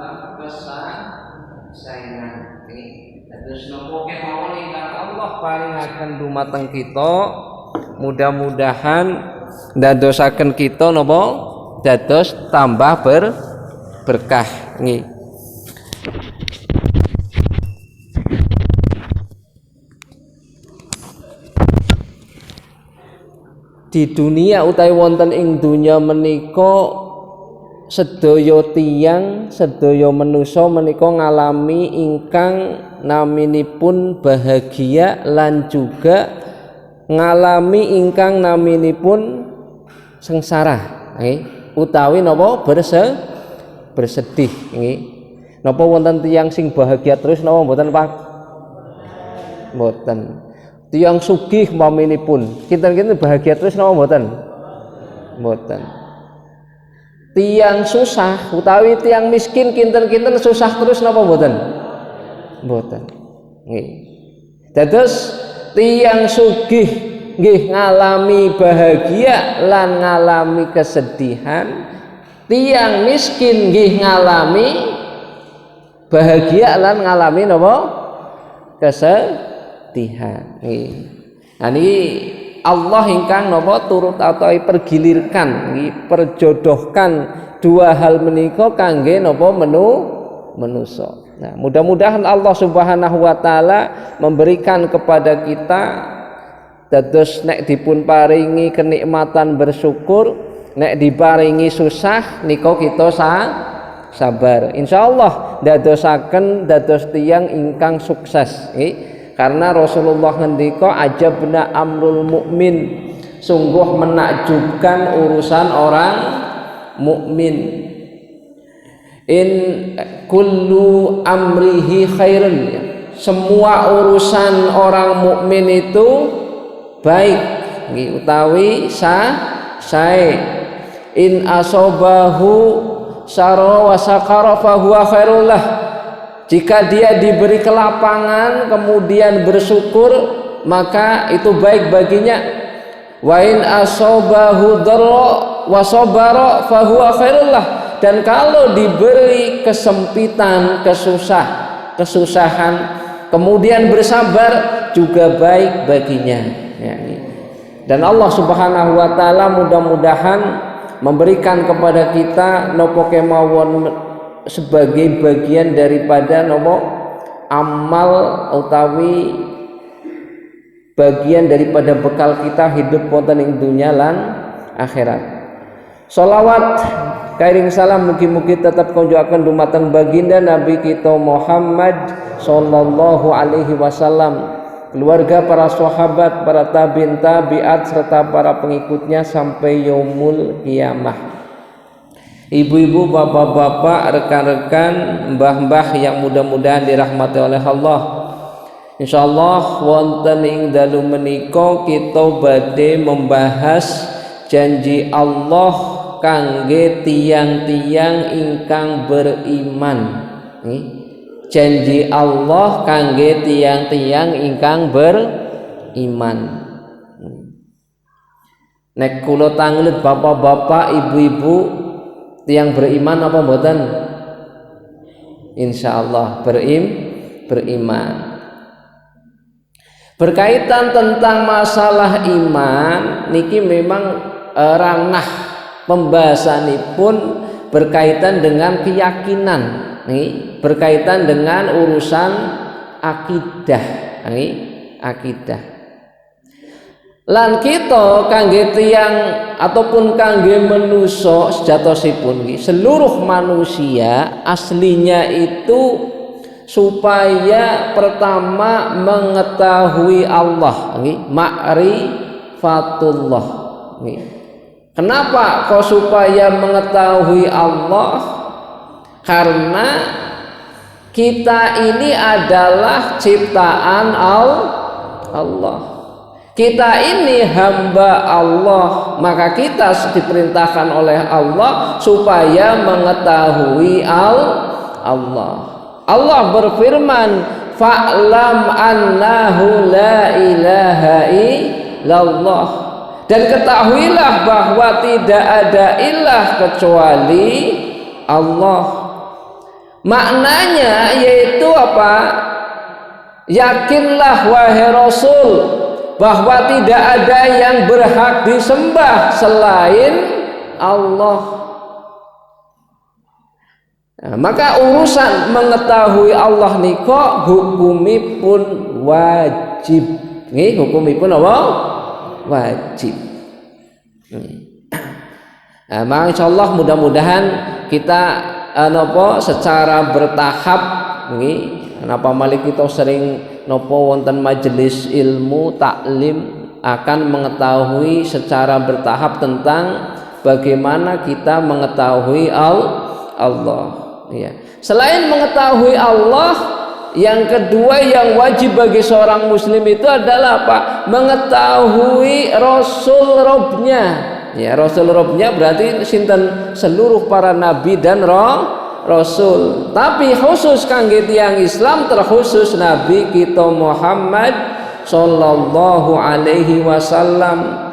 dalam kesayangan. Terus nopo kemawon ingkang Allah paringaken dumateng kita, mudah-mudahan ndadosaken kita napa dados tambah berkah nggih. Di dunia utawi wonten ing dunya menika sedaya tiyang sedaya manusa menika ngalami ingkang naminipun bahagia lan juga ngalami ingkang naminipun sengsara nggih utawi napa bersedih nggih. Napa wonten tiyang sing bahagia terus napa mboten Pak? Mboten. Tiyang sugih maminipun kinten-kinten bahagia terus napa mboten? Mboten. Tiyang susah utawi tiyang miskin kinten-kinten susah terus napa mboten? Mboten. Nggih. Dados tiyang sugih nggih ngalami bahagia lan ngalami kesedihan, tiyang miskin nggih ngalami bahagia lan ngalami napa? Kesedihan. Nggih. Nah niki Allah ingkang napa turut atau pergilirkan perjodohkan dua hal menika kangge napa manusa. Nah, mudah-mudahan Allah Subhanahu wa taala memberikan kepada kita dados nek dipun paringi kenikmatan bersyukur, nek diparingi susah nika kita sabar. Insyaallah dadosaken dados tiyang ingkang sukses nggih. Karena Rasulullah ngendika ajabna amrul mukmin, sungguh menakjubkan urusan orang mukmin. In kullu amrihi khairun, semua urusan orang mukmin itu baik utawi sae. In asobahu syarra wa sakara fa huwa khairul lah. Jika dia diberi kelapangan kemudian bersyukur maka itu baik baginya. Wa in asobahu dharra wa sabara fa huwa khairul lah. Dan kalau diberi kesempitan, kesusahan kemudian bersabar juga baik baginya. Dan Allah Subhanahu wa taala mudah-mudahan memberikan kepada kita napa kemawon sebagai bagian daripada nopo amal utawi bagian daripada bekal kita hidup wonten ing dunya lan akhirat. Shalawat kairing salam mugi-mugi tetap konjoaken dumateng baginda Nabi kita Muhammad sallallahu alaihi wasallam, keluarga, para sahabat, para tabi'in tabi'at serta para pengikutnya sampai yaumul kiamah. Ibu-ibu, bapak-bapak, rekan-rekan, mbah-mbah yang mudah-mudahan dirahmati oleh Allah. Insyaallah wonten ing dalu menika kita badhe membahas janji Allah kangge tiyang-tiyang ingkang beriman. Janji Allah kangge tiyang-tiyang ingkang beriman. Nek kula tanglet bapak-bapak, ibu-ibu, tiyang beriman apa mboten? Insyaallah beriman. Berkaitan tentang masalah iman niki memang ranah pembahasanipun berkaitan dengan keyakinan nih, berkaitan dengan urusan akidah nih, akidah. Lan kita kangge tiyang ataupun kangge manusa sejatosipun seluruh manusia aslinya itu supaya pertama mengetahui Allah, ma'rifatullah. Kenapa kok supaya mengetahui Allah? Karena kita ini adalah ciptaan Allah. Kita ini hamba Allah, maka kita diperintahkan oleh Allah supaya mengetahui Allah. Allah berfirman, fa'lam annahu la ilaha illallah. Dan ketahuilah bahwa tidak ada ilah kecuali Allah. Maknanya yaitu apa? Yakinlah wahai Rasul bahwa tidak ada yang berhak disembah selain Allah. Nah, maka urusan mengetahui Allah niko hukumipun wajib. Nih hukumipun apa? Wajib. Nah, maka insyaallah mudah-mudahan kita secara bertahap nggih napa malih kita sering nopo wonten majelis ilmu taklim akan mengetahui secara bertahap tentang bagaimana kita mengetahui Allah. Ya. Selain mengetahui Allah, yang kedua yang wajib bagi seorang muslim itu adalah apa? Mengetahui Rasul Robnya. Ya, Rasul Robnya berarti sinten seluruh para nabi dan Rasul. Tapi khusus kangge tiyang Islam terkhusus Nabi kita Muhammad sallallahu alaihi wasallam.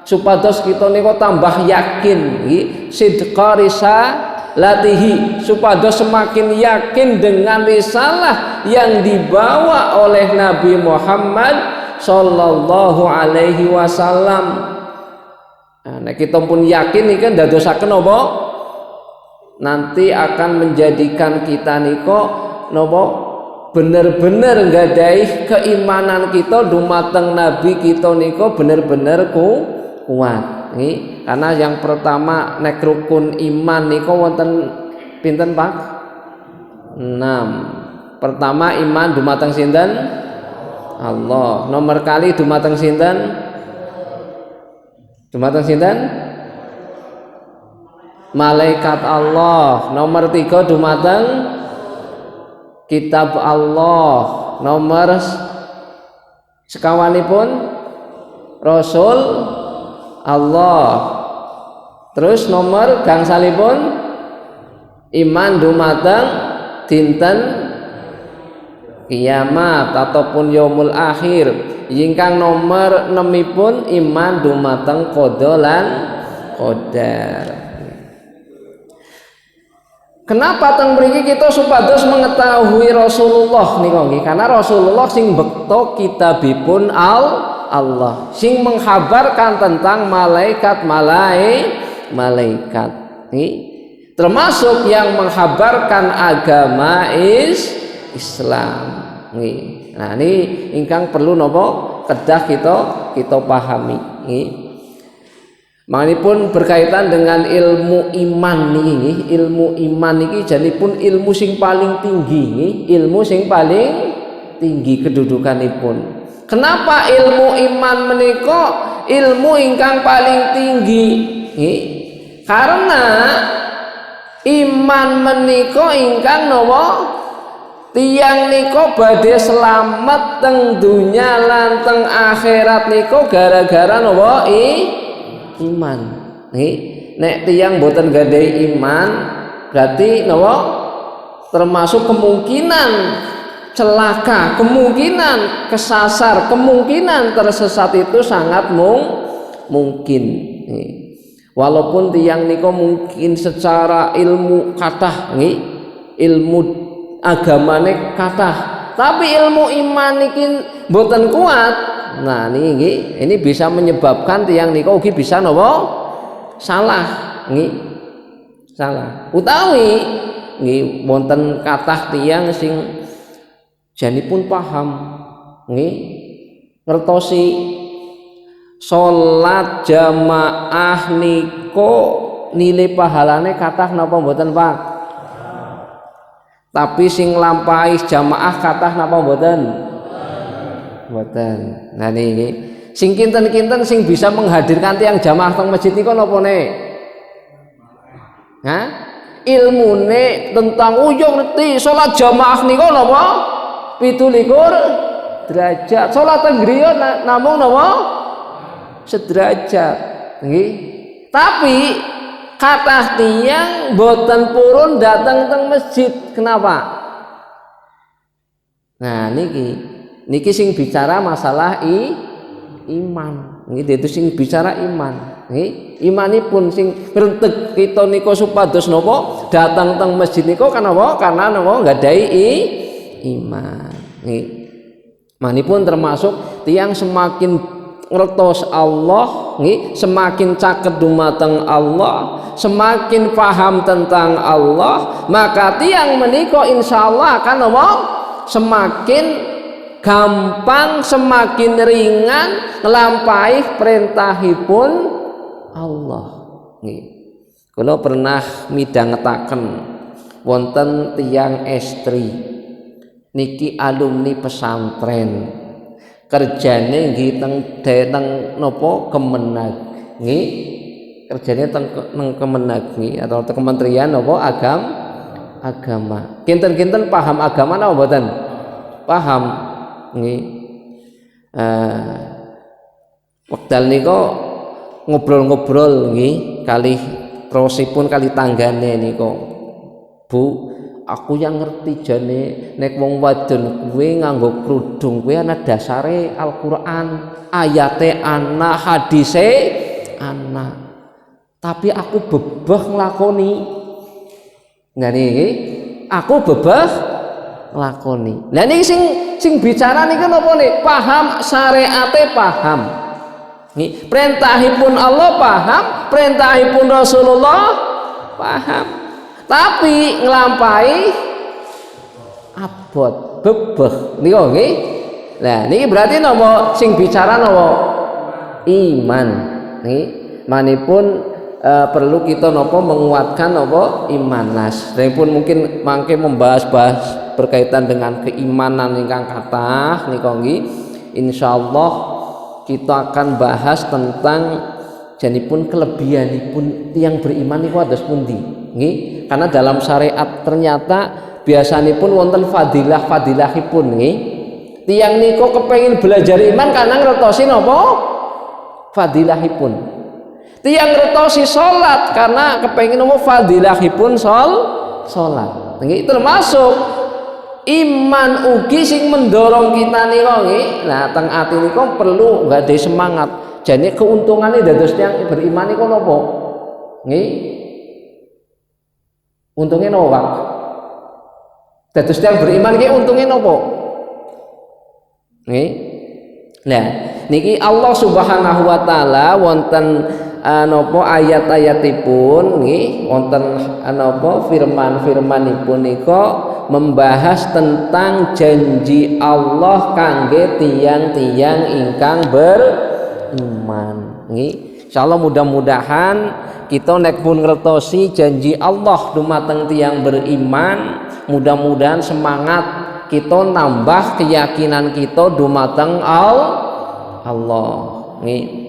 Supados kita niku tambah yakin nggih sidqa risalatihi, supados semakin yakin dengan risalah yang dibawa oleh Nabi Muhammad sallallahu alaihi wasallam. Nah, kita pun yakin nih kan dadosaken apa? Nanti akan menjadikan kita niko nopo bener-bener nggadhahi keimanan kita dumateng Nabi kita niko bener-bener kuat. Nih, karena yang pertama nek rukun iman niko wonten pinten Pak? 6. Pertama iman dumateng sinten? Allah. Nomor kali dumateng sinten? Dumateng sinten? Malaikat Allah. Nomor 3 dumateng kitab Allah. Nomor sekawanipun Rasul Allah. Terus nomor gangsalipun iman dumateng dinten kiamat ataupun yaumul akhir. Ingkang nomor 6ipun iman dumateng qada lan qadar. Kenapa teng mriki kita supados mengetahui Rasulullah niku nggih? Karena Rasulullah sing bekto kitabipun Allah, sing menghabarkan tentang malaikat nggih. Termasuk yang menghabarkan agama Islam nggih. Nah, ini ingkang perlu nopo kedah kita pahami nggih. Manipun berkaitan dengan ilmu iman niki, ilmu iman niki janipun ilmu sing paling tinggi nggih, ilmu sing paling tinggi kedudukanipun. Kenapa ilmu iman menika ilmu ingkang paling tinggi nggih? Karena iman menika ingkang napa? Tiang niko badhe selamat teng dunya lan teng akhirat niko gara-gara napa iman. Nggih, nek tiang boten gadhahi iman berarti napa? Termasuk kemungkinan celaka, kemungkinan kesasar, kemungkinan tersesat itu sangat mungkin. Nggih. Walaupun tiang niko mungkin secara ilmu kathah nggih, ilmu agamane kathah, tapi ilmu iman niki mboten kuat. Nah niki ini bisa menyebabkan tiyang nika ugi bisa napa salah nggih, salah utawi nggih wonten kathah tiyang sing janipun paham nggih ngertosi salat jamaah niko nilai pahalane kathah napa mboten Pak? Tapi sing lampahi jamaah kathah napa mboten? Mboten. Nah niki sing kinten-kinten sing bisa menghadirkan tiyang jamaah teng masjid niku napa ne? Hah? Ilmune tentang ngerti salat jamaah niku napa? 17 derajat. Salat teng griya namung napa? Sederajat. Nggih. Tapi kathah tiyang boten purun datang teng masjid. Kenapa? Nah niki sing bicara masalah iman. Nggih itu sing bicara iman. Nggih, imanipun sing ngrentek kita nika supados napa? Datang teng masjid nika kan apa? Karena napa? Nggadahi iman. Nggih. Manipun termasuk tiang semakin ngertos Allah, nggih, semakin caket dumateng Allah, semakin paham tentang Allah, maka tiang menika insyaallah akan apa? Semakin gampang, semakin ringan nglampahi perintahipun Allah. Nggih. Kula pernah midhangetaken wonten tiyang estri niki alumni pesantren. Kerjane nggih teng napa Kemenag. Nggih. Kerjane teng Kemenag nggih atau Kementerian napa agama. Kinten-kinten paham agama napa mboten? Paham. Nggih. Wekdal nika ngobrol-ngobrol nggih kalih terusipun kali tanggane nika. Bu, aku yang ngerti jane nek wong wadon kuwi nganggo kerudung kuwi ana dasare Al-Qur'an, ayate ana, hadise ana. Tapi aku bebeh nglakoni. Nah niki aku bebeh nglakoni. Lah niki sing bicara niki napa nih? Paham syariate paham. Nggih, perintahipun Allah paham, perintahipun Rasulullah paham. Tapi nglampahi abot, bebeh niku nggih. Lah niki berarti napa sing bicara napa? Iman. Nggih, manipun perlu kita napa menguatkan napa iman. Nas. Pun mungkin mangke membahas-bahas berkaitan dengan keimanan ingkang kathah nika nggih. Insyaallah kita akan bahas tentang janipun kelebihanipun tiyang beriman niku kados pundi nggih. Karena dalam syariat ternyata biasanipun wonten fadilah-fadilahipun nggih. Tiyang niku kepengin belajar iman karena ngertosi napa? Fadilahipun. Tiyang ngertosi salat karena kepengin napa? Fadilahipun salat. Nggih termasuk iman ugi sing mendorong kita nika nggih. Nah, teng ati nika perlu nggadahi semangat. Jane keuntungane dados tiyang beriman niku napa? Nggih. Untunge napa, Pak? Dados tiyang beriman nggih untunge napa? Nggih. Nah, niki Allah Subhanahu wa taala wonten napa ayat-ayatipun nggih wonten napa firman-firmanipun nika membahas tentang janji Allah kangge tiyang-tiyang ingkang beriman nggih. Insyaallah mudah-mudahan kita nek pun ngertosi janji Allah dumateng tiyang beriman, mudah-mudahan semangat kita nambah keyakinan kita dumateng Allah nggih.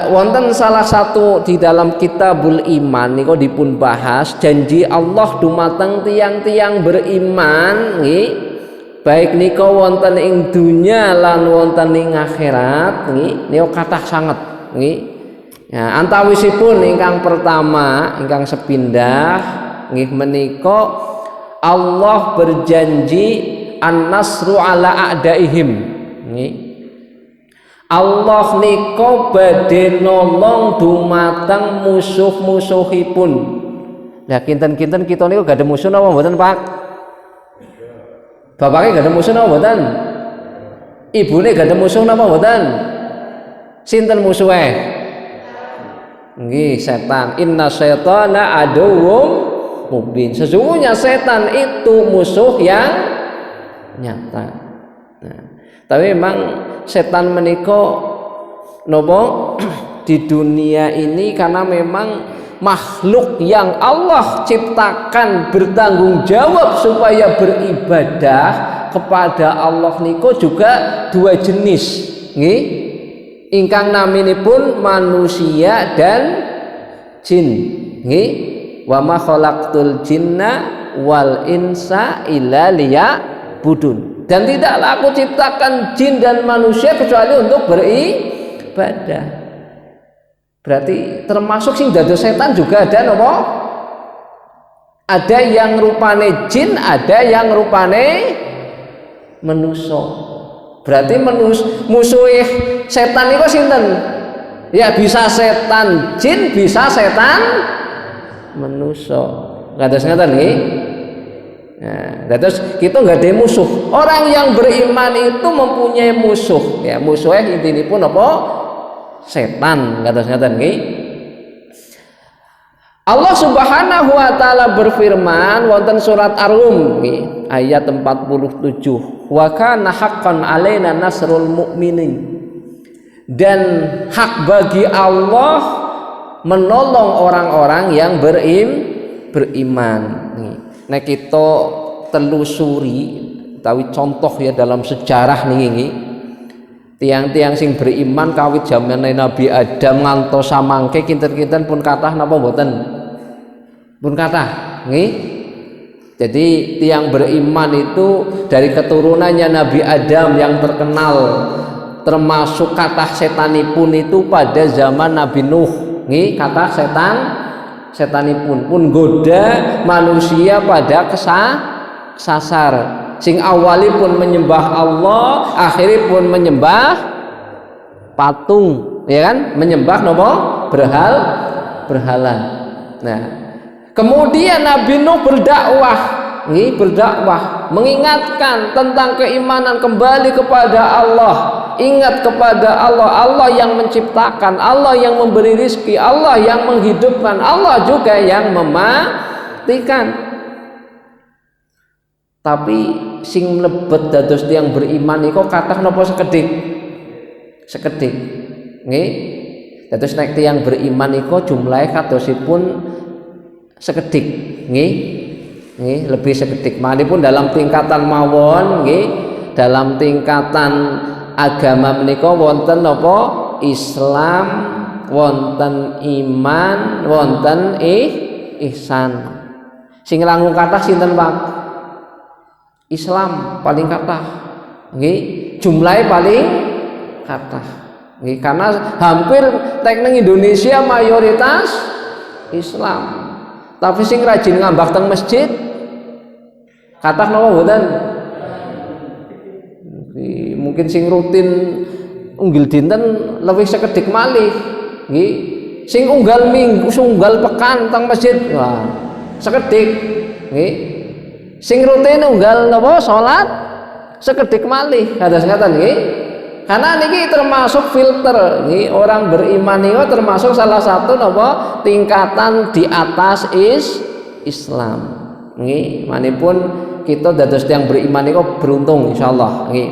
Wonten salah satu di dalam kitabul iman niku dipun bahas janji Allah dumateng tiang-tiang beriman nggih baik nika wonten ing dunya lan wonten ing akhirat nggih niku kathah sanget nggih. Ya, antawisipun ingkang pertama ingkang sepindah nggih menika Allah berjanji an-nasru ala a'daihim nggih. Allah nika badhe nolong dumateng musuh-musuhipun. Lah kinten-kinten kita niku gak ada musuh napa mboten, Pak? Bapake gak ada musuh napa mboten? Ibune gak ada musuh napa mboten? Sinten musuhe? Nggih, setan. Inna syaitana aduwwum mubin. Sesungguhnya setan itu musuh yang nyata. Nah, tapi memang setan menika nopo di dunia ini karena memang makhluk yang Allah ciptakan bertanggung jawab supaya beribadah kepada Allah niko juga dua jenis nggih ingkang naminipun manusia dan jin nggih wa ma khalaqtul jinna wal insa illa liya'budun. Dan tidaklah aku ciptakan jin dan manusia kecuali untuk beribadah. Berarti termasuk sing dados setan juga ada napa? Ada yang rupane jin, ada yang rupane manusa. Berarti musuh setan itu sinten? Ya bisa setan jin, bisa setan manusia. Kados ngaten nggih. Nah, terus kita nggak ada musuh. Orang yang beriman itu mempunyai musuh. Ya, musuhnya intinya pun apa? Setan. Kados ngaten nggih. Allah Subhanahu wa taala berfirman wonten surat Ar-Rum ayat 47, wa kana haqqan alaina nasrul mu'minin, dan hak bagi Allah menolong orang-orang yang beriman. Nah kita telusuri tawi contoh ya dalam sejarah niki tiang-tiang sing beriman kawit zaman Nabi Adam ngantos samangke kinten-kinten pun kathah napa mboten? Pun kathah nggih. Jadi tiang beriman itu dari keturunannya Nabi Adam yang terkenal, termasuk kathah setanipun itu pada zaman Nabi Nuh nggih, kathah setanipun pun goda manusia pada kesasar. Sing awali pun menyembah Allah, akhiri pun menyembah patung, ya kan? Menyembah nopo? Berhala. Nah, kemudian Nabi Nuh berdakwah, mengingatkan tentang keimanan kembali kepada Allah. Ingat kepada Allah, Allah yang menciptakan, Allah yang memberi rizki, Allah yang menghidupkan, Allah juga yang mematikan. Tapi sing mlebet dados tiyang beriman iku kathah napa sekedhik nggih. Dados nek tiyang beriman iku jumlahe kadosipun sekedhik nggih lebih sekedhik manipun dalam tingkatan mawon nggih, dalam tingkatan agama menika wonten napa Islam, wonten iman, wonten ihsan. Sing langkung kathah sinten Pak? Islam paling kathah nggih, jumlahe paling kathah nggih, karena hampir tek nang Indonesia mayoritas Islam. Tapi sing rajin ngambak teng masjid kathah napa mboten? Mungkin sing rutin unggil dinten luwih sekedhik malih nggih. Sing unggal minggu, unggal pekan teng masjid wah sekedhik nggih. Sing rutin unggal napa salat sekedhik malih kados ngaten nggih. Karena niki termasuk filter nggih, orang beriman niku termasuk salah satu napa tingkatan di atas Islam nggih. Manipun kita dados tiyang beriman niku beruntung insyaallah nggih.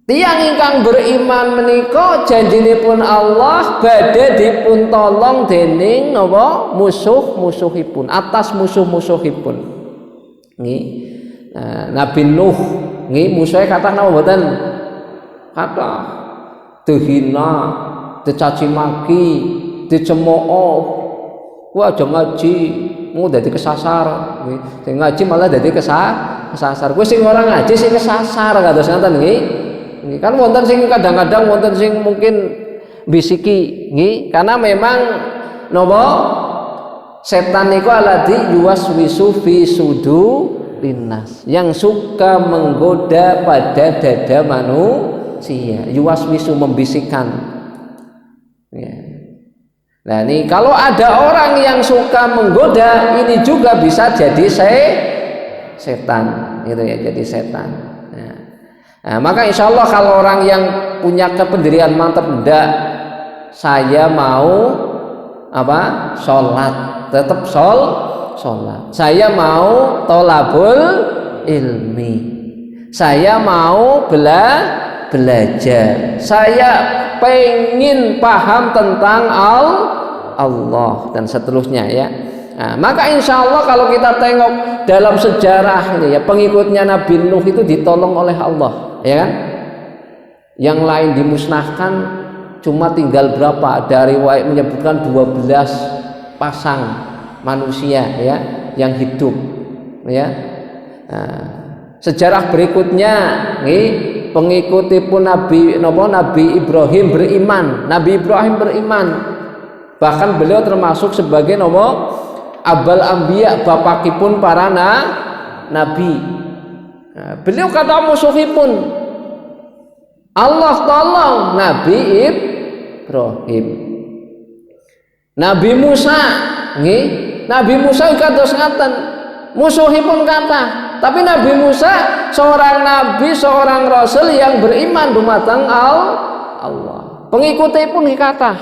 Tiyang ingkang beriman menika janjinipun Allah badhe dipun tolong dening napa musuh-musuhipun, atas musuh-musuhipun. Nggih. Nabi Nuh nggih musuhe kathah napa mboten? Kathah. Dihina, dicaci maki, dicemooh. Wah aja ngaji, mau dadi kesasar nggih. Sing ngaji malah dadi kesasar. Kuwi sing ora ngaji sing kesasar kados ngoten nggih. Nggih kan wonten sing kadang-kadang wonten sing mungkin bisiki nggih, karena memang napa setan niku alladzi yuwaswisu fi sudurinnas, yang suka menggoda pada dada manusia. Yuwaswisu membisikkan. Ya. Nah ini kalau ada orang yang suka menggoda, ini juga bisa jadi setan, gitu ya, jadi setan. Nah, maka insya Allah kalau orang yang punya kependirian mantap, enggak, saya mau apa? Sholat, tetap sholat. Saya mau tolabul ilmi. Saya mau belajar. Saya pengen paham tentang Allah dan seterusnya ya. Nah, maka insya Allah kalau kita tengok dalam sejarah ini ya, pengikutnya Nabi Nuh itu ditolong oleh Allah, ya kan? Yang lain dimusnahkan, cuma tinggal berapa? Dari riwayat menyebutkan 12 pasang manusia ya yang hidup, ya. Nah, sejarah berikutnya, nih pengikutipun Nabi Ibrahim beriman. Nabi Ibrahim beriman, bahkan beliau termasuk sebagai abal anbiya, bapakipun para nabi. Nah, beliau kata musuhipun Allah tolong Nabi Ibrahim. Nabi Musa nggih, Nabi Musa kados ngaten, musuhipun kathah, tapi Nabi Musa seorang nabi, seorang rasul yang beriman dumateng Allah. Pengikutipun kathah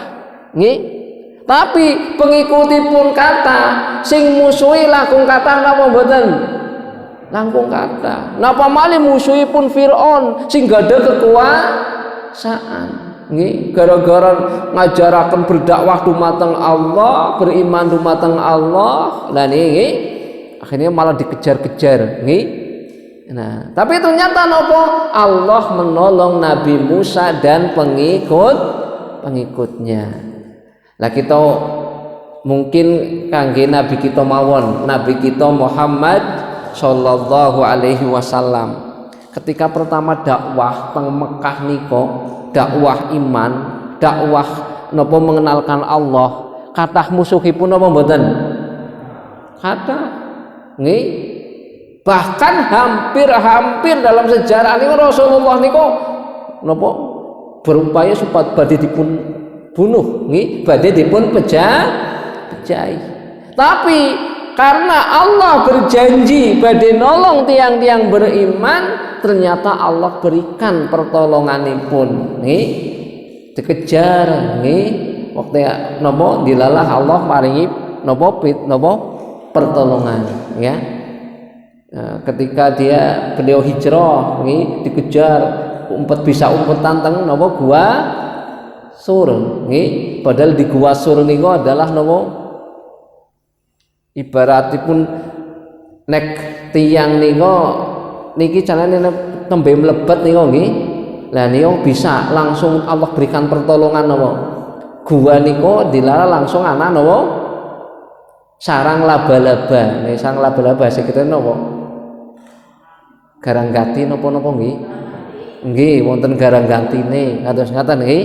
nggih. Tapi pengikutipun kathah, sing musuhi langkung kathah napa mboten? Langkung kathah. Napa malih musuhipun Firaun sing gadah kekuasaan. Nggih, gara-gara ngajaraken berdakwah dumateng Allah, beriman dumateng Allah, lah niki akhirnya malah dikejar-kejar, nggih. Nah, tapi ternyata napa? Allah menolong Nabi Musa dan pengikutnya. Lah kita mungkin kangge Nabi kita mawon, Nabi kita Muhammad sallallahu alaihi wasallam. Ketika pertama dakwah teng Mekah niko, dakwah iman, dakwah napa mengenalkan Allah, kathah musuhipun napa mboten? Kathah. Nggih. Bahkan hampir dalam sejarah niku Rasulullah niku napa berupaya supaya badhe dipun bunuh, nggih, badhe dipun pejahi. Tapi karena Allah berjanji badhe nolong tiang-tiang beriman, ternyata Allah berikan pertolonganipun, nggih. Dikejar, nggih. Waktu napa dilalah Allah paringi napa pertolongan, ya. Nah, ketika beliau hijrah, nggih, dikejar bisa umpetan teng napa gua Sur, nggih. Padahal di gua Sur niku adalah napa? Ibaratipun nek tiyang niku niki carane tembe mlebet niku nggih. Lah niku bisa langsung Allah berikan pertolongan napa? Gua niku dilara langsung ana napa? Sarang laba-laba. Nek sarang laba-laba sekiten napa? Garang ganti napa-napa nggih? Nggih, wonten garang gantine kados ngaten nggih.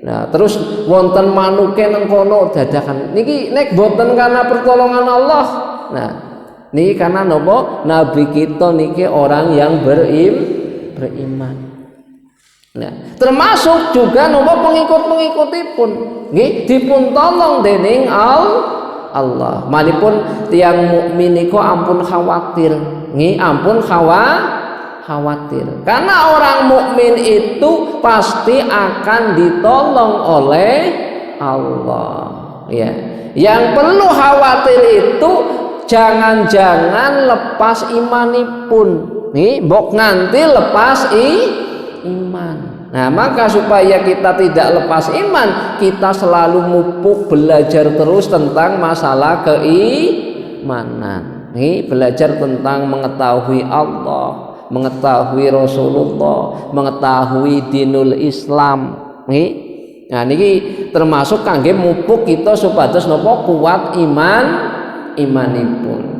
Nah, terus wonten manuke nang kono dadakan. Niki nek boten karena pertolongan Allah. Nah, niki karena napa? Nabi kita niki orang yang beriman. Nah, termasuk juga napa pengikut-pengikutipun nggih dipun tolong dening Allah. Manipun tiang mukmin niku ampun khawatir, nggih, ampun khawatir. Karena orang mukmin itu pasti akan ditolong oleh Allah. Ya. Yang perlu khawatir itu jangan-jangan lepas imanipun. Nih, mbok nganti lepas iman. Nah, maka supaya kita tidak lepas iman, kita selalu mupuk belajar terus tentang masalah keimanan. Nih, belajar tentang mengetahui Allah, mengetahui Rasulullah, mengetahui dinul Islam, nggih. Nah niki termasuk kangge mupuk kita supados napa kuat imanipun.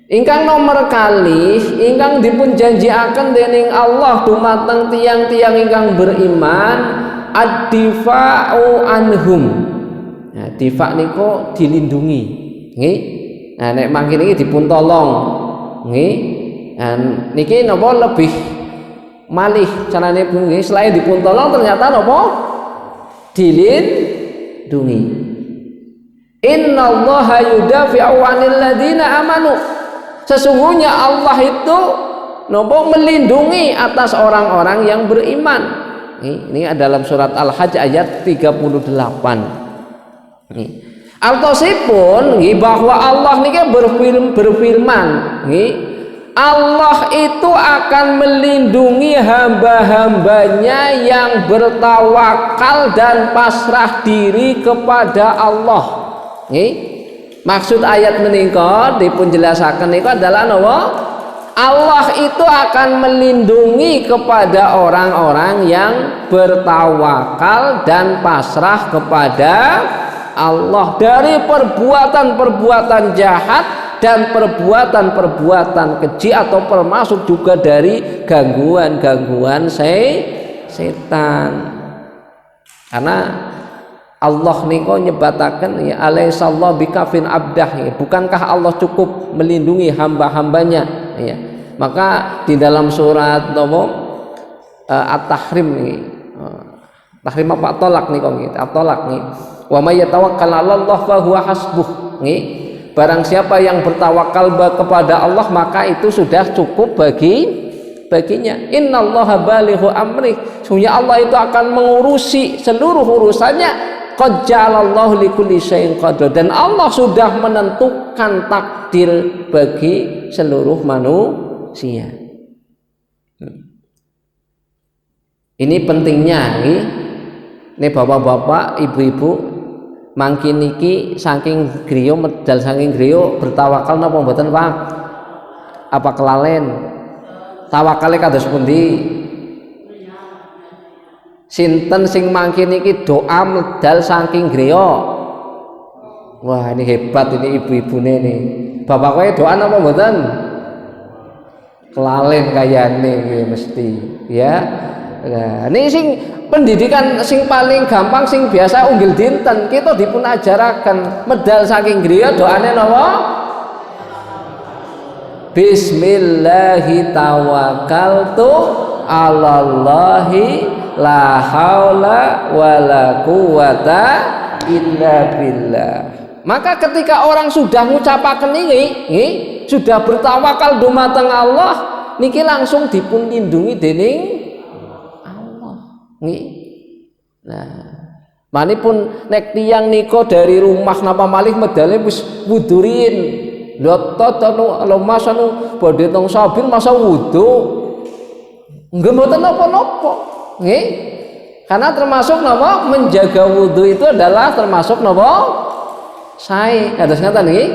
Ingkang nomor kalih ingkang dipun janjiaken dening Allah dumateng tiang-tiang ingkang beriman ad-difa'u anhum. Nah, difa niku dilindungi, nggih. Nah nek mangke niki dipun tolong, nggih. Dan niki napa lebih malih carane nggih selain dipun tolong ternyata napa dilindungi. Innallaha yudafi'u 'anil ladzina amanu. Sesungguhnya Allah itu napa melindungi atas orang-orang yang beriman. Ini dalam surat Al-Hajj ayat 38. Nggih. Artosipun nggih bahwa Allah niki berfirman nggih Allah itu akan melindungi hamba-hambanya yang bertawakal dan pasrah diri kepada Allah. Nggih. Maksud ayat menika dipun jelasaken niku adalah napa? Allah itu akan melindungi kepada orang-orang yang bertawakal dan pasrah kepada Allah dari perbuatan-perbuatan jahat dan perbuatan-perbuatan keji atau termasuk juga dari gangguan-gangguan setan. Karena Allah niku nyebataken ya alaihissallahu bikafin abdah ya. Bukankah Allah cukup melindungi hamba-hambanya ya. Maka di dalam surat at-tahrim niki. Tahrim apa tolak nih kok gitu. Tolak nih. Wa may yatawakkal 'alallah fa huwa hasbuh. Nggih. Barang siapa yang bertawakal kepada Allah maka itu sudah cukup baginya. Innallaha balighu amri. Sesungguhnya Allah itu akan mengurusi seluruh urusannya. Qad ja'alallahu likulli syai'in qadra. Dan Allah sudah menentukan takdir bagi seluruh manusia. Ini pentingnya nih. Ini bapak-bapak, ibu-ibu mangkin niki saking griya medal saking griya bertawakal napa mboten Pak? Apa kelalen? Tawakale kados pundi? Sinten sing mangkin niki doa medal saking griya? Wah, ini hebat ini ibu-ibune nih. Bapak kowe doa napa mboten? Kelalen kayane mesti ya. Nah, ini sing pendidikan sing paling gampang sing biasa unggil dinten kita dipun ajaraken medal saking griya doane napa? Bismillahi tawakkaltu 'alallahi la haula wala quwata illa billah. Maka ketika orang sudah ngucapaken ini, sudah bertawakal dumateng Allah, niki langsung dipun lindungi dening nah, manipun nek tiyang niko dari rumah napa malih medale wis wudurin. Lho to masanu badhe tong sabil masa wudu. Nggih mboten napa-napa. Nggih. Karena termasuk napa menjaga wudu itu adalah termasuk napa sae. Kados ngaten nggih.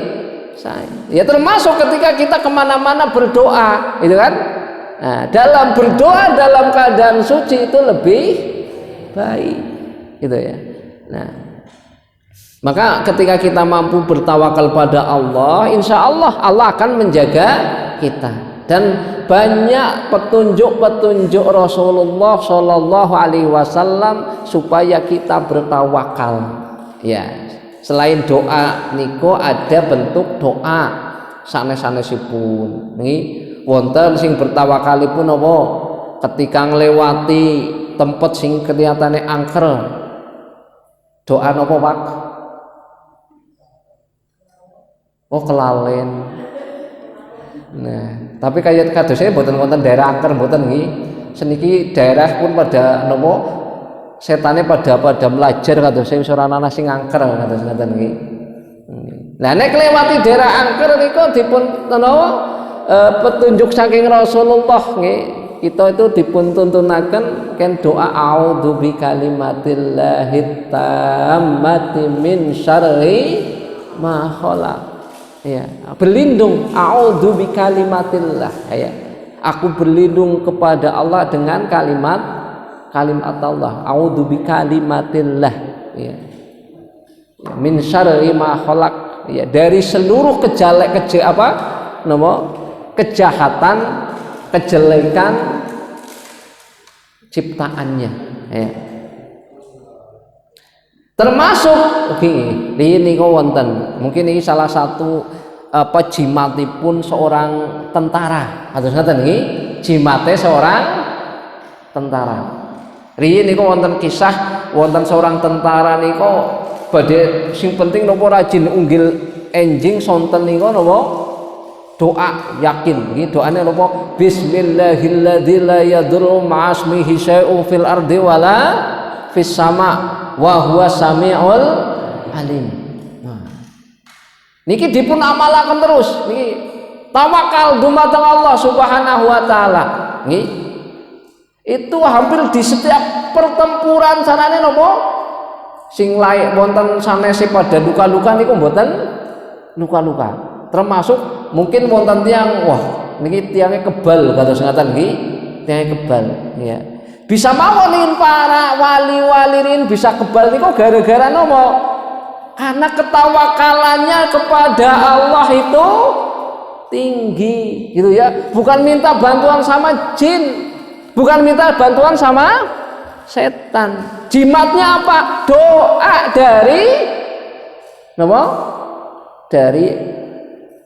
Sae. Ya termasuk ketika kita kemana-mana berdoa, itu kan? Nah, dalam berdoa dalam keadaan suci itu lebih baik, gitu ya. Nah, maka ketika kita mampu bertawakal pada Allah, insya Allah Allah akan menjaga kita. Dan banyak petunjuk-petunjuk Rasulullah Shallallahu Alaihi Wasallam supaya kita bertawakal. Ya, selain doa, niko ada bentuk doa sanes-sanesipun. Nih. Wonten sing bertawakalipun apa ketika nglewati tempat sing kelihatane angker doa napa Pak? Oh kelalen. Nah, tapi kayak kadosnya mboten wonten daerah angker mboten nggih. Seniki daerah pun pada napa setane pada melajar kadosnya wis ora ana sing angker kados ngoten nggih. Lah nek nglewati daerah angker niku dipun napa petunjuk saking Rasulullah nggih kita itu dipuntuntunaken ken doa a'udzu bikalimatillahi tammati min syarri ma khalaq ya berlindung a'udzu bikalimatillah ya aku berlindung kepada Allah dengan kalimat Allah a'udzu bikalimatillah ya min syarri ma khalaq ya dari seluruh kejahatan, kejelekan ciptaannya ya. Termasuk ini wonten mungkin ini salah satu jimatipun seorang tentara atau ngaten nggih jimate seorang tentara riyin niku wonten kisah wonten seorang tentara niku badhe sing penting napa rajin unggil enjing sonten niku napa doa yakin nggih doane napa bismillahilladzi la yadurru ma'asmihi syai'un fil ardi wala fis sama wa huwa samiul alim. Nah. Niki dipun amalaken terus niki tawakal dumateng Allah Subhanahu wa taala nggih. Itu hampir di setiap pertempuran sanane napa sing laik wonten sanese pada luka-luka niku mboten luka-luka. Termasuk mungkin wonten tiyang wah niki tiangnya kebal kados ngaten nggih tiangnya kebal ya bisa mawon para wali-wali bisa kebal niku gara-gara napa karena ketawakalannya kepada Allah itu tinggi gitu ya bukan minta bantuan sama jin bukan minta bantuan sama setan jimatnya apa doa dari napa dari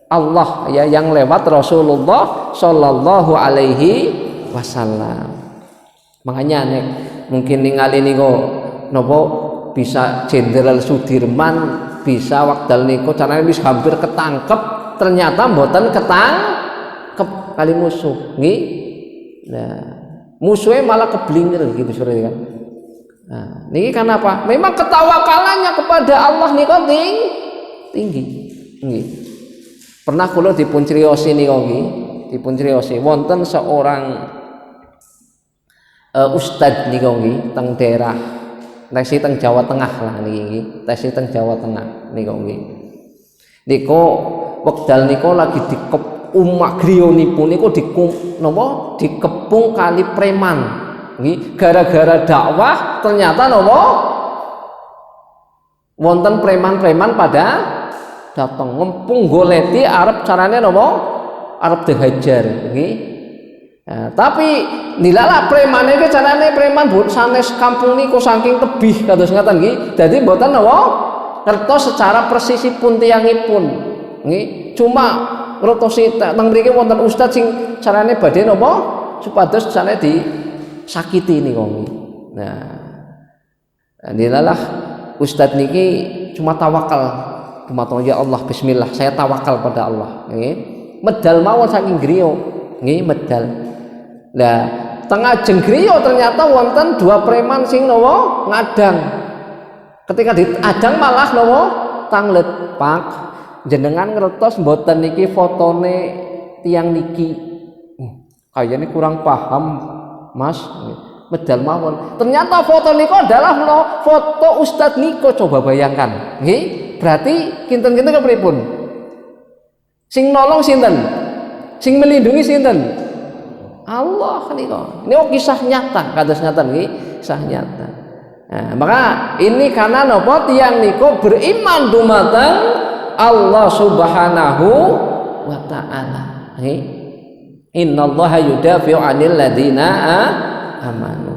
Allah ya yang lewat Rasulullah Shallallahu Alaihi Wasallam. Makanya nek mungkin ningali niku napa bisa Jenderal Sudirman bisa wekdal niku carane wis hampir ketangkep ternyata mboten ketangkep kali musuh nggih. Nah, musuhnya malah keblinger gitu sore kan. Nah, niki kan apa? Memang ketawakalannya kepada Allah niku tinggi. Nggih. Pernah kula dipun criosi niku nggih, dipun criosi wonten seorang ustad niku nggih teng daerah tesi teng Jawa Tengah lah niki, tesi teng Jawa Tengah niku nggih. Niku wekdal niku lagi umak griyonipun niku dikepung kali preman nggih, gara-gara dakwah ternyata napa wonten preman-preman pada datang ngempung goleti arep carane napa arep dihajar nggih. Nah, tapi nilalah preman iki carane preman sanes kampung niku saking tebih kados ngaten nggih. Dadi mboten napa ngertos secara persisipun tiyangipun nggih. Cuma ngertosi teng mriki wonten ustaz sing carane badhe napa supados carane disakiti niku nggih. Nah, nilalah ustaz niki cuma tawakal dumateng ya Allah, bismillah saya tawakal pada Allah nggih. Medal mawon saking griya nggih medal. Lah tengah jenggriya ternyata wonten dua preman sing napa ngadang. Ketika diadang malah napa tanglet, Pak jenengan ngertos mboten niki fotone tiang niki. Kayaknya kurang paham Mas. Medal mawon. Ternyata foto niku adalah foto Ustadz Niko, coba bayangkan. Nggih, berarti kinten-kinten kepripun? Sing nolong sinten? Sing melindungi sinten? Allah niku. Ini kisah nyata, kados ngaten nggih, kisah nyata. Nah, maka ini karena napa tiyang niku beriman dumateng Allah Subhanahu wa taala. Nggih. Innallaha yudafi'u 'anil ladzina amanu.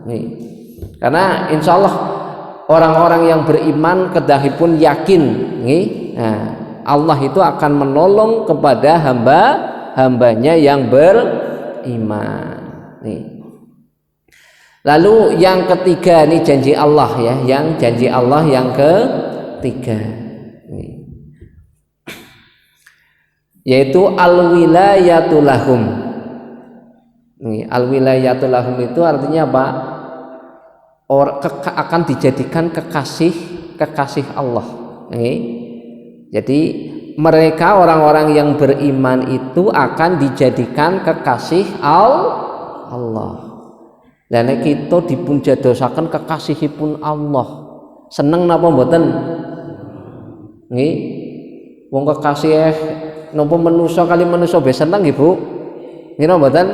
Nggih. Karena insyaallah orang-orang yang beriman kedahipun yakin nggih. Nah, Allah itu akan menolong kepada hamba-hambanya yang beriman. Nih. Lalu yang ketiga ini janji Allah ya, yang janji Allah yang ketiga. Nih. Yaitu al-wilayatul lahum. Nih, al-wilayatul lahum itu artinya apa? Akan dijadikan kekasih Allah. Nih. Jadi mereka orang-orang yang beriman itu akan dijadikan kekasih Allah. Dan kita dipun jadosaken kekasihipun Allah. Seneng napa mboten? Nggih. Wong kekasih napa manusa kali manusa be seneng nggih, Bu? Ngira mboten?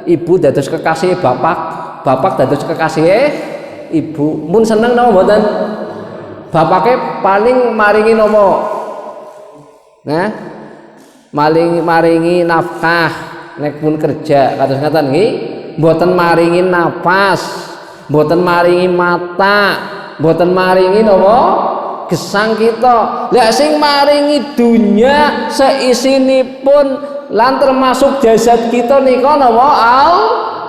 Ibu dados kekasih bapak, bapak dados kekasih ibu. Mun seneng napa mboten? Bapake paling maringi napa? Nah, maringi nafkah nek pun kerja kados ngaten nggih, mboten maringi napas, mboten maringi mata, mboten maringi napa gesang kita. Lah sing maringi dunya seisinipun lan termasuk jasad kita nika napa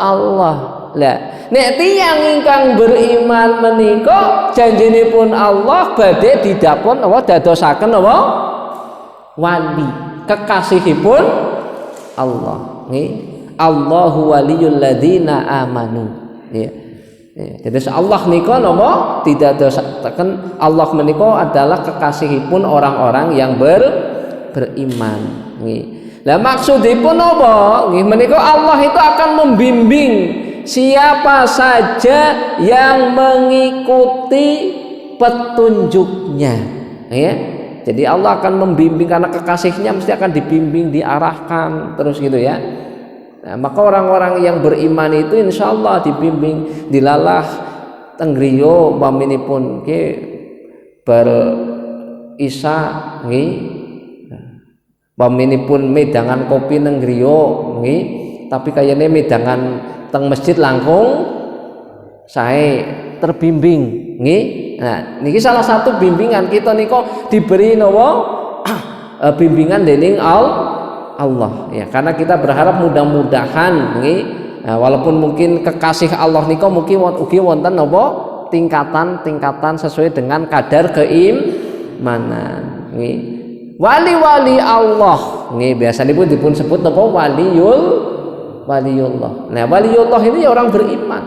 Allah. Lah nek tiyang ingkang beriman menika janjinipun Allah badhe didapun napa dadosaken napa wali kekasihipun Allah nggih. Allahu waliyul ladzina amanu ya. Jadi Allah nika napa didadosaken Allah menika adalah kekasihipun orang-orang yang beriman nggih. Lah maksudipun napa nggih menika Allah itu akan membimbing siapa saja yang mengikuti petunjuknya ya. Jadi Allah akan membimbing karena kekasihnya mesti akan dibimbing, diarahkan terus gitu ya. Nah, maka orang-orang yang beriman itu insya Allah dibimbing, dilalah tenggriyo paminipun ke berisa nggih. Paminipun medangan kopi nenggriyo nggih, tapi kayaknya medangan teng masjid langkung saya terbimbing nggih. Nah, niki salah satu bimbingan kita niko diberi napa bimbingan dening Allah ya, karena kita berharap mudah-mudahan nggih Nah, walaupun mungkin kekasih Allah nika mungkin ugi wonten napa tingkatan-tingkatan sesuai dengan kadar keimanan. Nggih. Wali-wali Allah nggih biasanipun dipun sebut napa waliullah. Nah, waliullah ini orang beriman.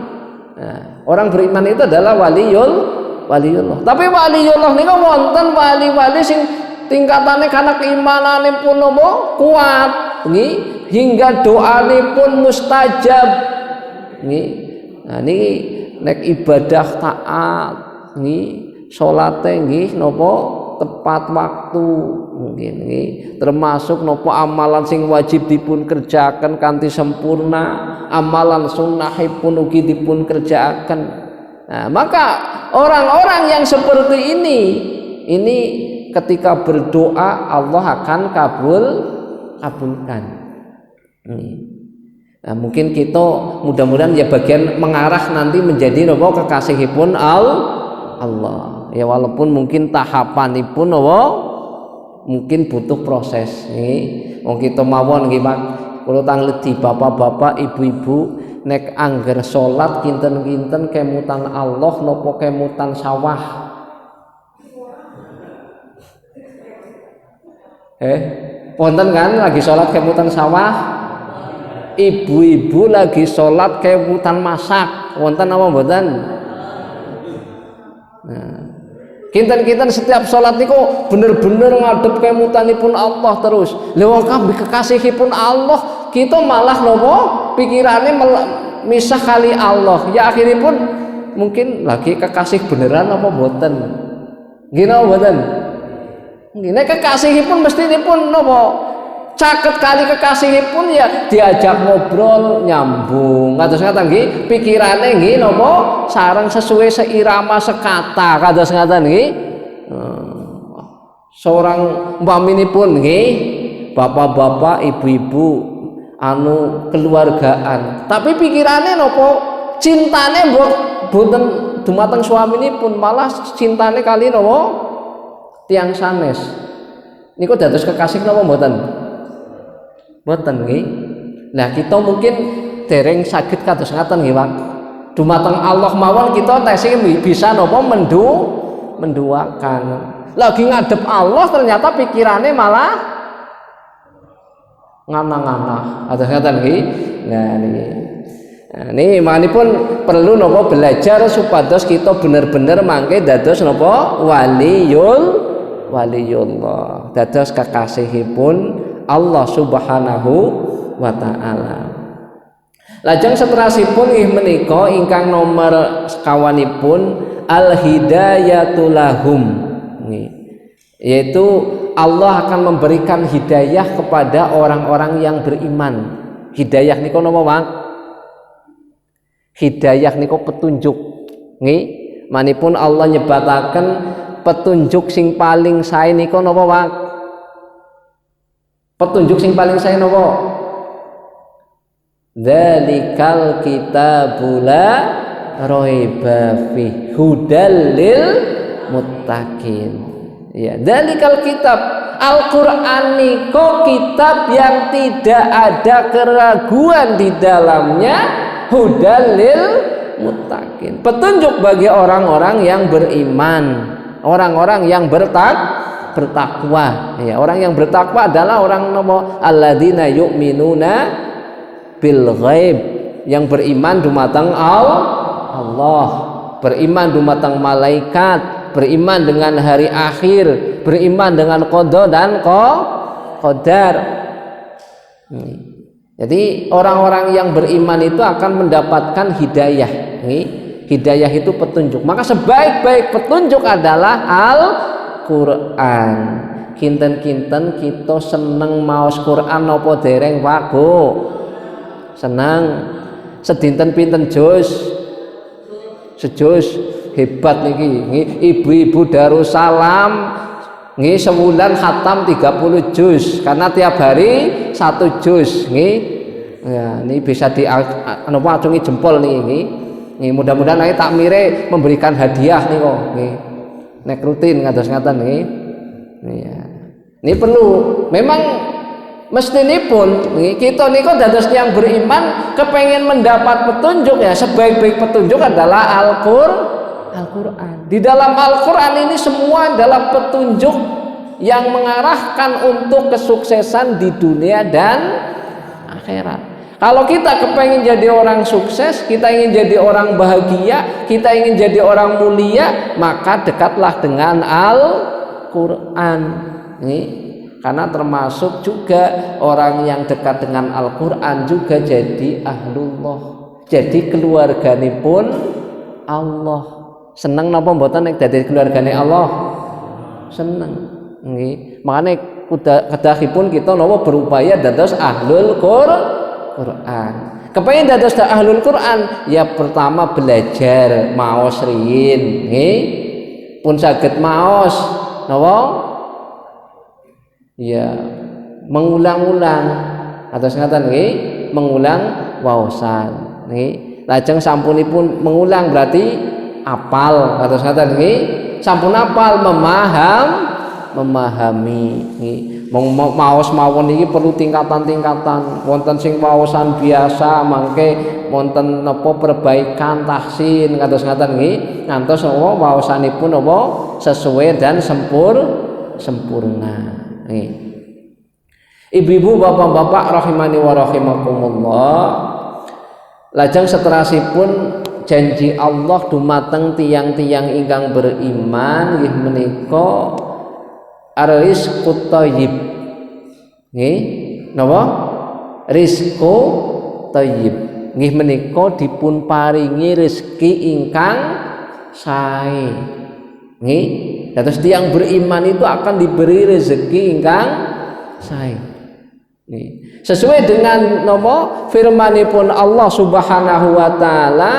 Nah, orang beriman itu adalah waliullah. Tapi waliullah niku wonten wali-wali sing tingkatane karena keimananipun napa kuat nggih. Hingga doane pun mustajab nggih. Nah niki nek ibadah taat nggih, salate nggih napa tepat waktu mungkin nggih, termasuk napa amalan sing wajib dipun kerjakan kanthi sempurna, amalan sunnahipun ugi dipun kerjakan. Nah, maka orang-orang yang seperti ini ketika berdoa Allah akan kabulkan. Nah, mungkin kita mudah-mudahan ya bagian mengarah nanti menjadi nopo kekasihipun Allah. Ya walaupun mungkin tahapanipun nopo mungkin butuh proses nih. Wong kita mawon nggih Pak. Kula tangledi bapak-bapak, ibu-ibu nek angger salat kinten-kinten kemutan Allah nopo kemutan sawah. Wonten kan lagi salat kemutan sawah? Ibu-ibu lagi sholat kemutan masak wonten apa mboten? Nah, kinten-kinten setiap sholat niku bener-bener ngadep kemutanipun Allah terus. Lha wong kabeh kekasihipun Allah, kita malah nopo pikirane misah kali Allah. Ya akhiripun mungkin lagi kekasih beneran apa mboten? Nggih napa mboten? Nggih nek kekasihipun mestinipun nopo caket kali kekasihipun ya diajak ngobrol nyambung kados ngaten nggih pikirane nggih napa sareng sesuai seirama sekata kados ngaten nggih seorang umpaminipun nggih bapak-bapak ibu-ibu anu keluargaan tapi pikirane napa cintane mboten dumateng suaminipun malah cintane kali napa tiang sanes niku dados kekasih napa mboten? Mboten nggih. Nah, kita mungkin dereng saged kados ngaten nggih, Pak. Dumateng Allah mawon kita tesih bisa napa menduakan. Lagi ngadep Allah ternyata pikirannya malah nganah-nganah. Kados ngaten nggih. Nah, niki. Nah, ini manipun perlu napa belajar supados kita bener-bener mangke dados napa waliullah. Dados kekasihipun Allah Subhanahu wa taala. Lajeng seterusipun inggih menika ingkang nomor sekawanipun al-hidayatul lahum. Yaitu Allah akan memberikan hidayah kepada orang-orang yang beriman. Hidayah niku napa, Pak? Hidayah niku petunjuk. Nggih, manipun Allah nyebataken petunjuk sing paling sae niku napa, Pak? Petunjuk sing paling sae napa? Dzalikal kitabul la raiba fi hudal lil muttaqin. Ya, dzalikal kitab Al-Qur'an niku kitab yang tidak ada keraguan di dalamnya, hudal lil muttaqin. Petunjuk bagi orang-orang yang beriman, orang-orang yang bertakwa. Ya, orang yang bertakwa adalah orang napa alladzina yu'minuna bil ghaib, yang beriman dumateng Allah, beriman dumateng malaikat, beriman dengan hari akhir, beriman dengan qada dan qadar. Jadi orang-orang yang beriman itu akan mendapatkan hidayah. Hidayah itu petunjuk. Maka sebaik-baik petunjuk adalah Al-Quran. Kinten-kinten kita seneng maos Quran napa dereng Pak Bu? Seneng. Sedinten pinten juz? Sejuz. Hebat niki. Ibu-ibu Darussalam nggih sebulan khatam 30 juz karena tiap hari 1 juz nggih. Ya, ini bisa di napa acungi jempol niki. Mudah-mudahan nanti takmire memberikan hadiah nih kok. Nek rutin ngados ngaten nggih. Ya. Ini perlu. Memang Mestinipun kita niku dados tiyang beriman kepengen mendapat petunjuk ya, sebaik-baik petunjuk adalah Al-Qur'an. Di dalam Al-Qur'an ini semua adalah petunjuk yang mengarahkan untuk kesuksesan di dunia dan akhirat. Kalau kita kepengen jadi orang sukses, kita ingin jadi orang bahagia, kita ingin jadi orang mulia, maka dekatlah dengan Al-Qur'an. Karena termasuk juga orang yang dekat dengan Al-Qur'an juga jadi ahlullah, jadi keluarganipun Allah. Seneng napa mboten nek dadi keluargane Allah? Seneng. Nggih. Makane kedahipun kita napa berupaya dados ahlul Quran. Kepengen dados ahlul Quran, ya pertama belajar maos riyin, nggih. Pun saged maos napa? Ya, mengulang-ulang atus ngaten nggih, mengulang waosan nggih. Lajeng sampunipun mengulang berarti apal atus ngaten nggih. Sampun apal memahami nggih. Maos mawon iki perlu tingkatan-tingkatan. Wonten sing waosan biasa mangke wonten napa perbaikan tahsin kados ngaten nggih. Ngantos waosanipun napa sesuai dan sempurna. Ibu-ibu, bapak-bapak rahimani wa rahimakumullah. Lajeng seterasipun janji Allah dumateng tiang-tiang ingkang beriman nggih menika ar-rizqut thayyib. Nggih, napa? Rizqu thayyib. Nggih menika dipun paringi rezeki ingkang sae. Nggih, dados tiyang beriman itu akan diberi rezeki ingkang sae. Nggih. Sesuai dengan napa firmanipun Allah Subhanahu wa taala,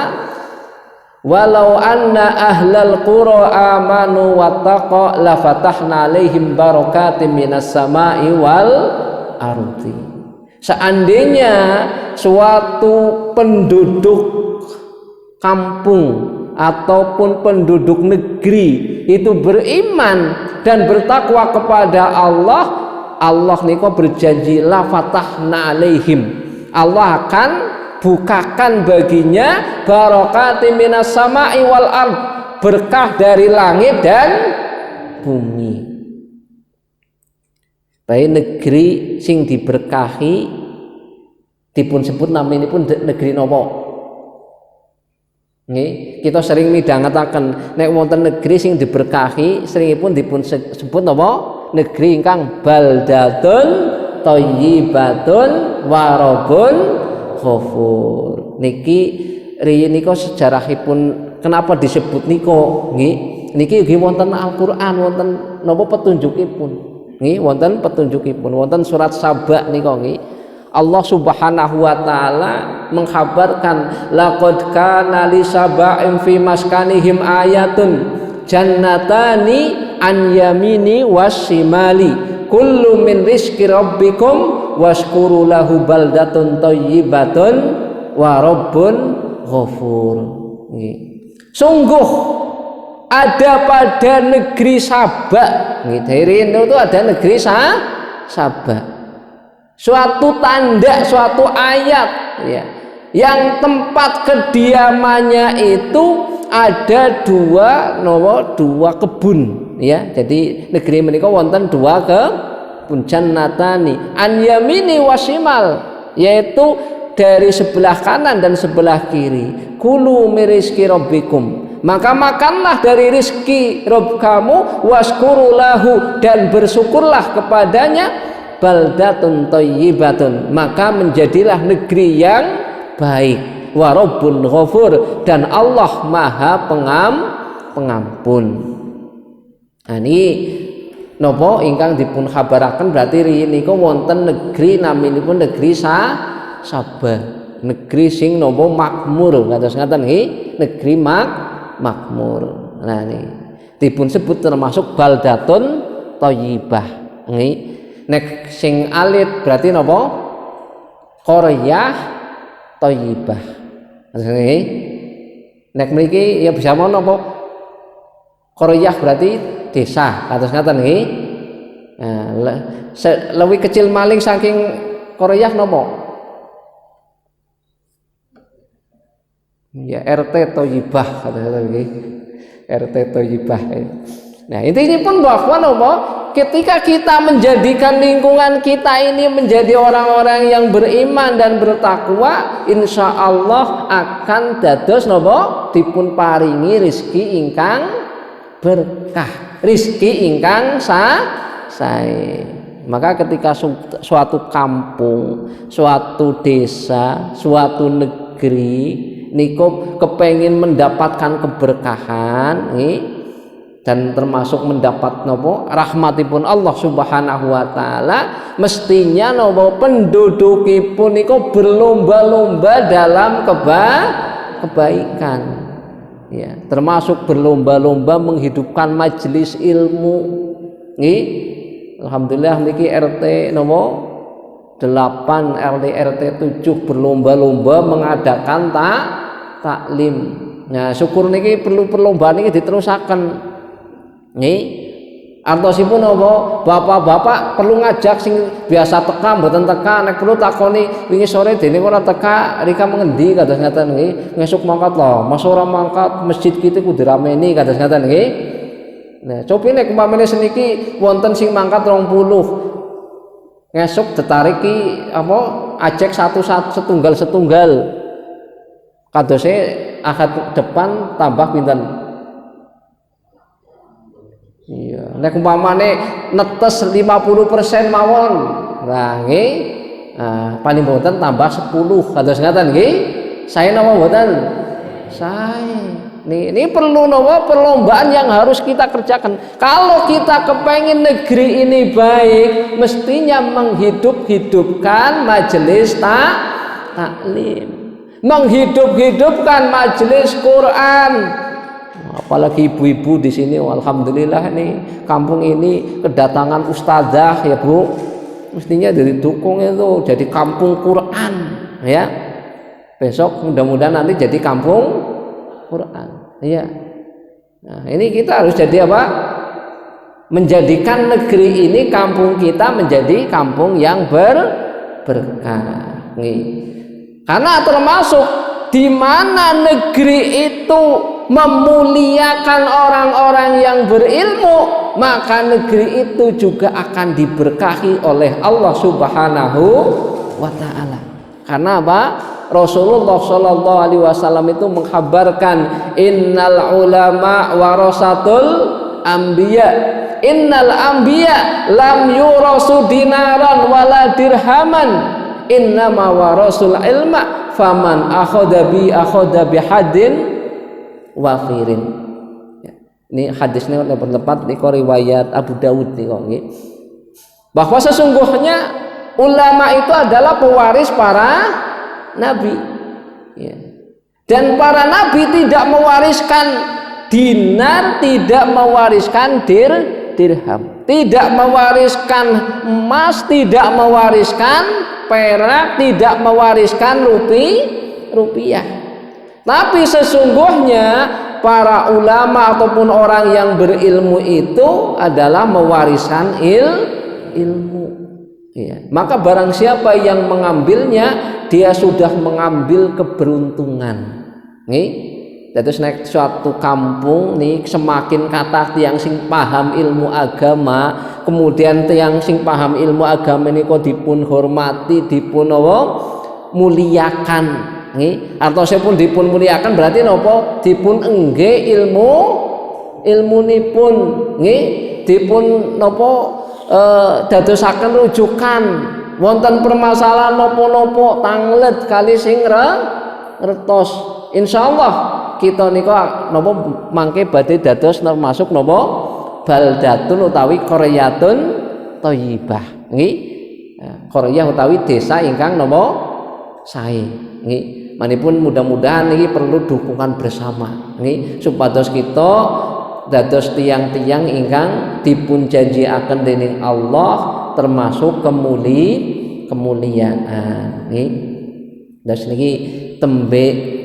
walau anna ahlal qura amanu wattaqa la fatahna alaihim barakatim minas sama'i wal ardi. Seandainya suatu penduduk kampung ataupun penduduk negeri itu beriman dan bertakwa kepada Allah, Allah niko berjanji la fatahna alaihim, Allah akan bukakan baginya barakatim minas sama'i wal ard, berkah dari langit dan bumi. Baik negeri sing diberkahi dipun sebut naminipun negeri napa? Nggih, kita sering midhangetaken nek wonten negeri sing diberkahi seringipun dipun sebut napa? Negeri ingkang baldatun thayyibatun wa rabbun ghafur. Niki riyin nika sejarahipun kenapa disebut nika nggih? Niki nggih wonten Al-Qur'an, wonten napa petunjukipun. Nggih, wonten petunjukipun, wonten surat Saba nika nggih. Allah Subhanahu wa taala mengkhabarkan laqad kana li sab'in fi maskanihim ayatun jannatani an yamini wasimali kullu min rizqi rabbikum washkuru lahu baldatun thayyibatun wa rabbun ghafur. Sungguh ada pada negeri Saba, dari itu ada negeri Saba, suatu tanda, suatu ayat ya, yang tempat kediamannya itu ada dua kebun ya. Jadi negeri menika wonten dua kebun jannatani an yamini wasimal, yaitu dari sebelah kanan dan sebelah kiri. Kulu mirizki rabbikum, maka makanlah dari rizki Rabb kamu, waskuru lahu, dan bersyukurlah kepadanya, baldatun thayyibatun, maka menjadilah negeri yang baik, wa rabbun ghafur, dan Allah maha pengampun. Nah, ini napa ingkang dipun khabaraken berarti riyin niku wonten negeri naminipun negeri Saba, negeri sing napa makmur kados ngaten nggih, negeri makmur. Nah ini dipun sebut termasuk baldatun thayyibah nggih. Nek sing alit berarti napa? Qaryah thayyibah. Nggih. Nek mriki ya bisa mau napa? Qaryah berarti desa, kados ngaten nggih. Lebih kecil maling saking Korea nopo? Ya RT Thayyibah kata nggih. RT Thayyibah. Nah, intinya pun bahwa nopo ketika kita menjadikan lingkungan kita ini menjadi orang-orang yang beriman dan bertakwa, insya Allah akan dados nopo dipun paringi rizki ingkang berkah, rizki ingkang sae. Maka ketika suatu kampung, suatu desa, suatu negeri niku kepengin mendapatkan keberkahan dan termasuk mendapat nopo rahmatipun Allah Subhanahu wa taala, mestinya nopo pendudukipun niku berlomba-lomba dalam kebaikan, ya, termasuk berlomba-lomba menghidupkan majelis ilmu. Alhamdulillah niki RT nopo 8 RT 7 berlomba-lomba mengadakan taklim. Nah, syukur niki perlu perlombaan niki diterusaken. Nggih. Artosipun apa? Bapak-bapak perlu ngajak sing biasa teka mboten teka, nek perlu takoni wingi sore dene ora teka, rika mengendi kados ngaten nggih. Ngesuk mangkat lho, masa ora mangkat masjid kita kudu rameni kados ngaten nggih. Nah, cobi nek umpamane seniki wonten sing mangkat 20. Ngesuk ditariki apa ajek setunggal kadose akad depan tambah pinten. Iya, nek umpamane netes 50% mawon. Nah, nggih. Paling mboten tambah 10 kados ngaten nggih. Sae napa mboten? Sae. Ini perlu nopo perlombaan yang harus kita kerjakan. Kalau kita kepengen negeri ini baik, mestinya menghidup-hidupkan majelis taklim, menghidup-hidupkan majelis Quran. Apalagi ibu-ibu di sini, alhamdulillah nih kampung ini kedatangan ustadzah ya Bu, mestinya didukung itu jadi kampung Quran ya. Besok mudah-mudahan nanti jadi kampung Quran, iya. Nah, ini kita harus jadi apa? Menjadikan negeri ini, kampung kita menjadi kampung yang berkah. Karena termasuk di mana negeri itu memuliakan orang-orang yang berilmu, maka negeri itu juga akan diberkahi oleh Allah Subhanahu wa taala. Karena apa? Rasulullah Shallallahu Alaihi Wasallam itu mengkhabarkan innal ulama warasatul anbiya, innal anbiya lam yurasu dinaran wala dirhaman, innama warasul ilma faman akhadha bihadin wafirin. Ini hadisnya bertempat di riwayat Abu Dawud nih, bahwa sesungguhnya ulama itu adalah pewaris para nabi, ya. Dan para nabi tidak mewariskan dinar, tidak mewariskan dirham, tidak mewariskan emas, tidak mewariskan perak, tidak mewariskan rupiah. Tapi sesungguhnya para ulama ataupun orang yang berilmu itu adalah mewariskan ilmu. Ya. Maka barang siapa yang mengambilnya, dia sudah mengambil keberuntungan. Nih, terus naik suatu kampung nih, semakin kata tiang sing paham ilmu agama, kemudian tiang sing paham ilmu agama ini kok dipun hormati, dipun muliakan. Nih, atau saya pun dipun muliakan berarti nopo dipun engge ilmu nipun, nih, dipun nopo dadosaken rujukan wonten permasalahan nopo-nopo tanglet kali sing ngertos. Insyaallah kita nika nopo mangke badhe dados termasuk nopo baldatun utawi qaryatun thayyibah nggih. Qaryah utawi desa ingkang nopo sae nggih. Manipun mudah-mudahan ini perlu dukungan bersama nggih supados kita dados tiang-tiang ingkang dipun janjiaken dening Allah termasuk kemuliaan nggih. Dados niki tembe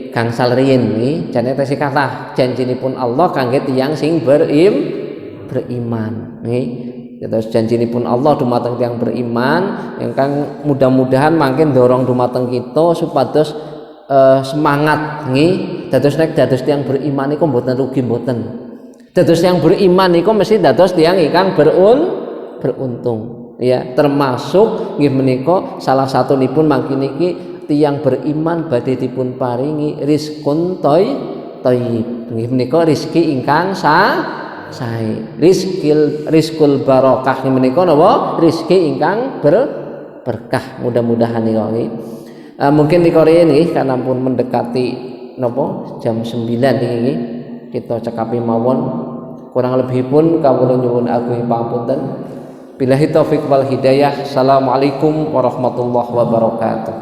gangsal riyin nggih jane tesih kathah janjinipun Allah kangge tiyang sing beriman nggih. Dados janjinipun Allah dumateng tiyang beriman ingkang mudah-mudahan mangke dorong dumateng kita supados semangat nggih. Dados nek dados tiyang beriman iku mboten rugi mboten. Dados tiyang beriman iku mesti dados tiyang ingkang beruntung. Ya, termasuk nggih menika salah satunipun mangke niki tiyang beriman badhe dipun paringi rizqun thayyib. Nggih menika rezeki ingkang sae. Rizqul barokah menika napa? Rezeki ingkang berkah. Mudah-mudahan niki. Mungkin di Korea nggih karena pun mendekati napa jam 9 niki kita cekapi mawon. Kurang lebih pun kawula nyuwun agung pangapunten. Billahi taufik wal hidayah. Assalamualaikum warahmatullahi wabarakatuh.